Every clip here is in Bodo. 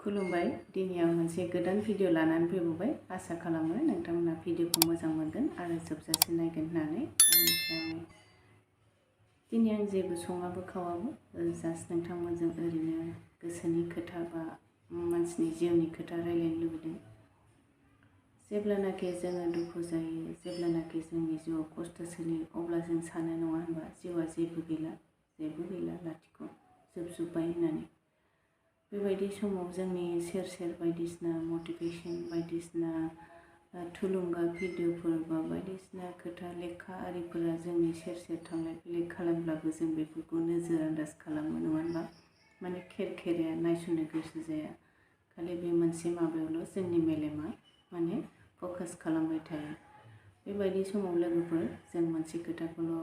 खुलुमबाय दिनै आं मोनसे गोदान भिडिअ लानानै फैबावबाय आसा खालामो नोंथांमोना भिडिअखौ मोजां मोनगोन आरो जोबजासिम नायगोन होननानै ओमफ्राय दिनै आं जेबो सङाबो खावाबो जास्ट नोंथांमोनजों ओरैनो गोसोनि खोथा बा मानसिनि जिउनि खोथा रायलायनो लुबैदों जेब्लानाखि जोङो दुखु जायो जेब्लानाखि जोंनि जिउआव खस्थ सोलियो अब्ला जों सानो नङा होनबा जिउआ जेबो गैला लाथिख' जोबजोब्बाय होननानै बेबायदि समाव जोंनि सेर सेर बायदिसिना मटिभेशन बायदिसिना थुलुंगा भिडिअफोर बा बायदिसिना खोथा लेखा आरिफोरा जोंनि सेर सेर थांलाय फैलाय खालामब्लाबो जों बेफोरखौ नोजोर आन्दाज खालामो नङा होनबा माने खेरखेराया नायसननो गोसो जाया खालि बे मोनसे माबायावल' जोंनि मेलेमा माने फकास खालामबाय थायो बेबायदि समाव लोगोफोर जों मोनसे खोथाखौल'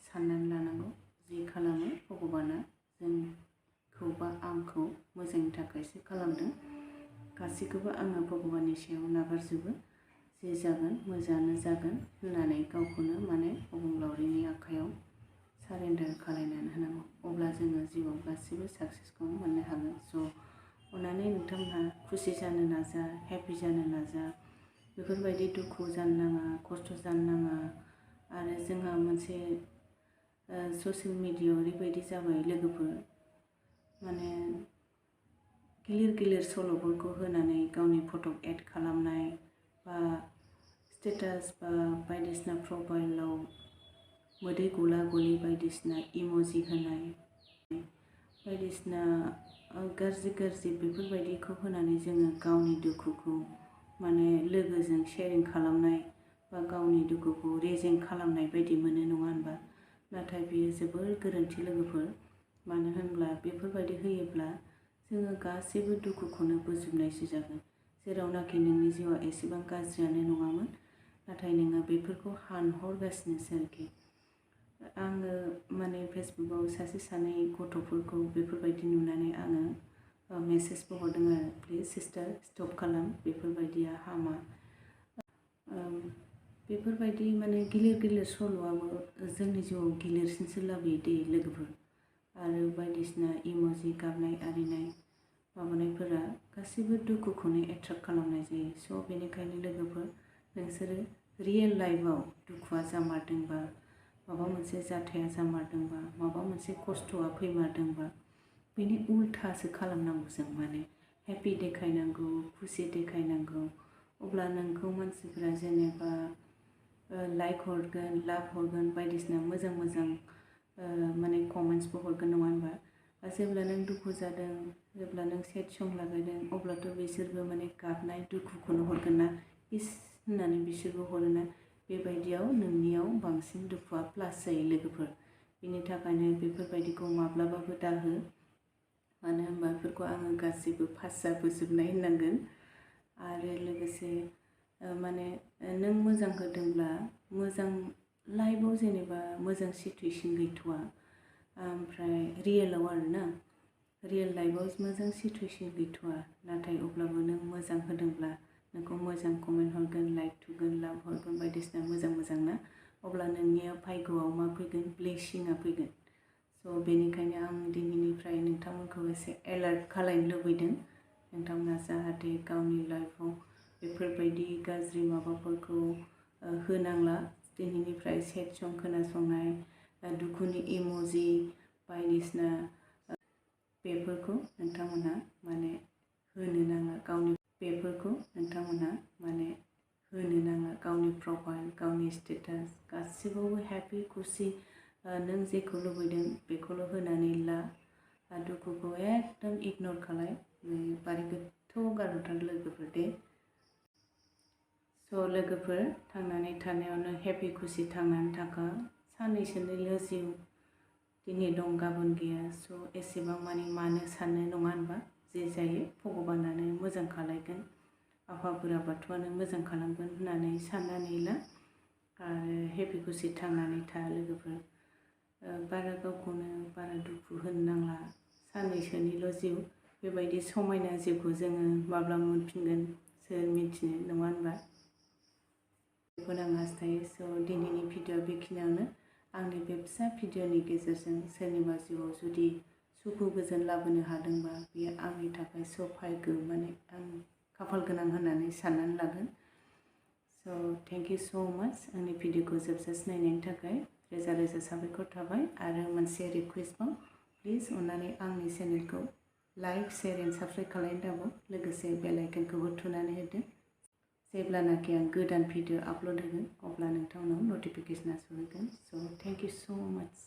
साननानै लानांगौ जि खालामो भगबाना जोंखौ बा आंखौ मोजांनि थाखायसो खालामदों गासैखौबो आङो भगबाननि सायाव नागारजोबो जे जागोन मोजाङानो जागोन होननानै गावखौनो माने अबंलावरिनि आखायाव सारेन्डार खालामनानै होनांगौ अब्ला जोङो जिउआव गासैबो साक्सेसखौ मोननो हागोन स' अननानै नोंथांमोनहा खुसि जानो नाजा हेपि जानो नाजा बेफोरबायदि दुखु जानो नाङा खस्थ' जानो नाङा आरो जोंहा मोनसे ससियेल मिडियायाव ओरैबायदि जाबाय लोगोफोर माने गिलिर सल'फोरखौ होनानै गावनि फट' एड खालामनाय बा स्टेटास बा बायदिसिना प्रफाइलाव मोदै गला गलि बायदिसिना इम'जि होनाय बायदिसिना गाज्रि बेफोरबायदिखौ होनानै जोङो गावनि दुखुखौ माने लोगोजों शेयारिं खालामनाय बा गावनि दुखुखौ रेजें खालामनाय बायदि मोनो नङा होनबा नाथाय बेयो जोबोर गोरोन्थि लोगोफोर मानो होनब्ला बेफोरबायदि होयोब्ला जोङो गासैबो दुखुखौनो बोजोबनायसो जागोन जेरावनाखि नोंनि जिउआ एसेबां गाज्रियानो नङामोन नाथाय नोङो बेफोरखौ हानहरगासिनोसो आरोखि आङो माने फेसबुकआव सासे सानै गथ'फोरखौ बेफोरबायदि नुनानै आङो मेसेजबो हरदों आरो प्लिज सिस्टार स्टप खालाम बेफोरबायदिया हामा बेफोरबायदि माने गिलिर सल'आबो जोंनि जिउआव गिलिरसिनसो लाबोयो दे लोगोफोर आरो बायदिसिना इम'जि गाबनाय आरिनाय माबानायफोरा गासैबो दुखुखौनो एट्राक्ट खालामनाय जायो स' बेनिखायनो लोगोफोर नोंसोरो रियेल लाइफआव दुखुआ जामारदोंबा माबा मोनसे जाथाया जामारदोंबा माबा मोनसे खस्थ'आ फैमारदोंबा बेनि उल्थासो खालामनांगौ जों माने हेपि देखायनांगौ खुसि देखायनांगौ अब्ला नोंखौ मानसिफोरा जेनेबा लाइक हरगोन लाभ हरगोन बायदिसिना मोजां माने कमेन्ट्सबो हरगोन नङा होनबा जेब्ला नों दुखु जादों जेब्ला नों सेड सं लागायदों अब्लाथ' बिसोरबो माने गाबनाय दुखुखौनो हरगोन ना इस होननानै बिसोरबो हरोना बेबायदियाव नोंनियाव बांसिन दुखुआ प्लास जायो लोगोफोर बिनि थाखायनो बेफोरबायदिखौ माब्लाबाबो दाहो मानो होनबा बेफोरखौ आङो गासैबो पास जाबोजोबनाय होननांगोन आरो लोगोसे माने नों मोजां होदोंब्ला मोजां लाइफआव जेनेबा मोजां सिटुएसन गैथ'वा ओमफ्राय रियेलाव आरोना रियेल लाइफआव मोजां सिटुएसन गैथ'वा नाथाय अब्लाबो नों मोजां होदोंब्ला नोंखौ मोजां कमेन्ट हरगोन लाइक थुगोन लाभ हरगोन बायदिसिना मोजां ना अब्ला नोंनिया भाग्यआव मा फैगोन ब्लेसिंआ फैगोन स' बेनिखायनो आं दिनैनिफ्राय नोंथांमोनखौ एसे एलार्ट खालामनो लुबैदों नोंथांमोना जाहाथे गावनि लाइफआव बेफोरबायदि गाज्रि माबाफोरखौ होनांला दिनैनिफ्राय सेड सं खोनासंनाय दुखुनि इम'जि बायदिसिना बेफोरखौ नोंथांमोना माने होनो नाङा गावनि प्रफाइल गावनि स्टेटास गासिबावबो हेपि खुसि नों जेखौ लुबैदों बेखौल' होनानै ला दुखुखौ एकदम इगनर खालाय बारे गोथौ गारहरथार लोगोफोर दे स' लोगोफोर थांनानै थानायावनो हेपि खुसि थांनानै थाखा साननैसोनिल' जिउ दिनै दं गाबोन गैया स' एसेबां मानो साननो नङा होनबा जे जायो भगबानानो मोजां खालायगोन आफा बोराइ बाथौआनो मोजां खालामगोन होननानै साननानै ला आरो हेपि खुसि थांनानै था लोगोफोर बारा गावखौनो बारा दुखु होनो नांला साननैसोनिल' जिउ बेबायदि समायना जिउखौ जोङो माब्ला मोनफिनगोन सोर मिथिनो नङा होनबा बेखौनो आं हास्थायो स' दिनैनि भिडिअ बेखिनियावनो आंनि बे फिसा भिडिअनि गेजेरजों सोरनिबा जिउआव जुदि सुखु गोजोन लाबोनो हादोंबा बेयो आंनि थाखाय सौभाग्य माने आं खाफाल गोनां होननानै साननानै लागोन। स' थेंक इउ स' माच आंनि भिडिअखौ जोबजासे नायनायनि थाखाय रोजा रोजा साबायखर थाबाय। आरो मोनसे रिकुवेस्टबाव प्लिज अननानै आंनि चेनेलखौ लाइक शेयार एन्ड साबस्क्राइब खालामनो दाबाव, लोगोसे बेल आइकनखौबो थुनानै होदो। जेब्लानाखि आं गोदान भिडिअ आपल'ड होगोन अब्ला नोंथांनाव नटिफिकेसना सहैगोन। स' थेंक इउ स' माच।